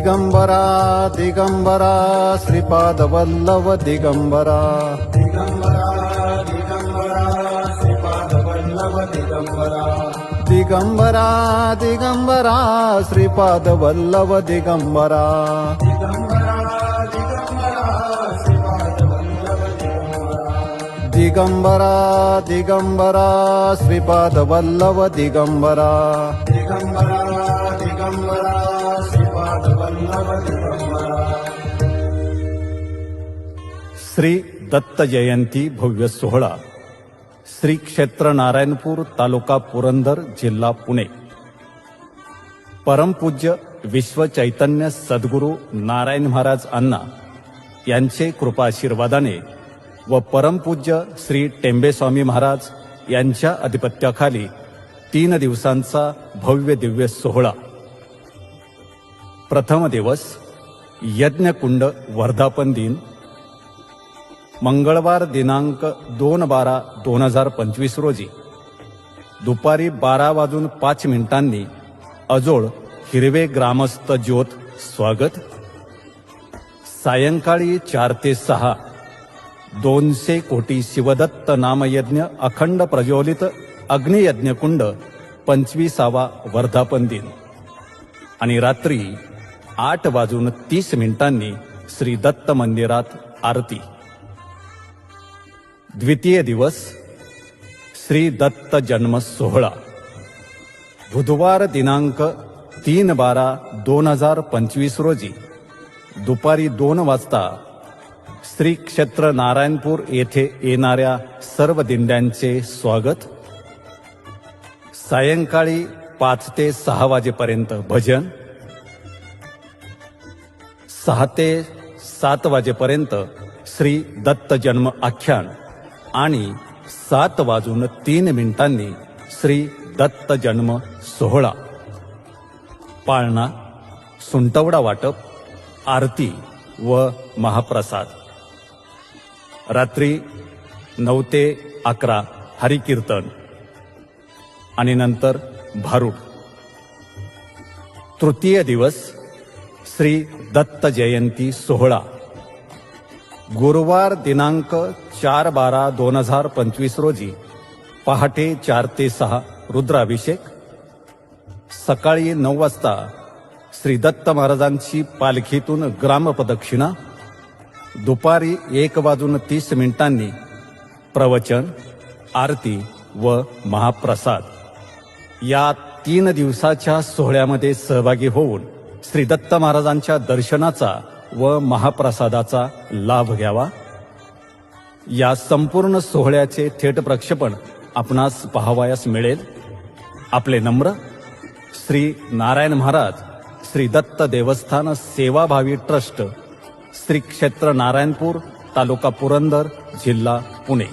दिगंबरा दिगंबरा श्रीपाद वल्लभ दिगंबरा दिगंबरा दिगंबरा श्रीपाद वल्लभ दिगंबरा दिगंबरा दिगंबरा श्रीपाद वल्लभ दिगंबरा दिगंबरा दिगंबरा श्रीपाद वल्लभ दिगंबरा दिगंबरा दिगंबरा श्रीपाद वल्लभ दिगंबरा दिगंबरा दिगंबरा श्रीपाद वल्लभ दिगंबरा। श्री दत्त जयंती भव्य सोहळा श्री क्षेत्र नारायणपूर तालुका पुरंदर जिल्हा पुणे। परमपूज्य विश्व चैतन्य सद्गुरू नारायण महाराज अण्णा यांचे कृपाशीर्वादाने व परमपूज्य श्री टेंबेस्वामी महाराज यांच्या अधिपत्याखाली 3 दिवसांचा भव्य दिव्य सोहळा। प्रथम दिवस यज्ञकुंड वर्धापन दिन मंगळवार दिनांक 2/12/2025 रोजी दुपारी 12:05 अजोळ हिरवे ग्रामस्थ ज्योत स्वागत। सायंकाळी 4 ते 6 200 कोटी शिवदत्त नामयज्ञ अखंड प्रज्वलित अग्नियज्ञकुंड 25वा वर्धापन दिन आणि रात्री 8:30 श्री दत्त मंदिरात आरती। द्वितीय दिवस श्री दत्त जन्म सोहळा बुधवार दिनांक 3/12/2025 रोजी दुपारी 2 वाजता श्री क्षेत्र नारायणपूर येथे येणाऱ्या सर्व दिंड्यांचे स्वागत। सायंकाळी 5 ते 6 वाजेपर्यंत भजन। 6 ते 7 वाजेपर्यंत श्री दत्त जन्म आख्यान आणि 7:03 श्री दत्त जन्म सोहळा। पाळणा, सुंटवडा वाटप, आरती व महाप्रसाद। रात्री 9 ते 11 हरिकीर्तन आणि नंतर भारूड। तृतीय दिवस श्री दत्त जयंती सोहळा गुरुवार दिनांक 4/12/2025 रोजी पहाटे 4 ते 6 रुद्राभिषेक। सकाळी 9 वाजता श्री दत्त महाराजांची पालखीतून ग्रामप्रदक्षिणा। दुपारी 1:30 प्रवचन, आरती व महाप्रसाद। या 3 दिवसाच्या सोहळ्यामध्ये सहभागी होऊन श्री दत्त महाराजांच्या दर्शनाचा व महाप्रसादाचा लाभ घ्यावा। या संपूर्ण सोहळ्याचे थेट प्रक्षेपण आपणास पाहावयास मिळेल। आपले नम्र श्री नारायण महाराज श्री दत्त देवस्थान सेवाभावी ट्रस्ट, श्री क्षेत्र नारायणपूर, तालुका पुरंदर, जिल्हा पुणे।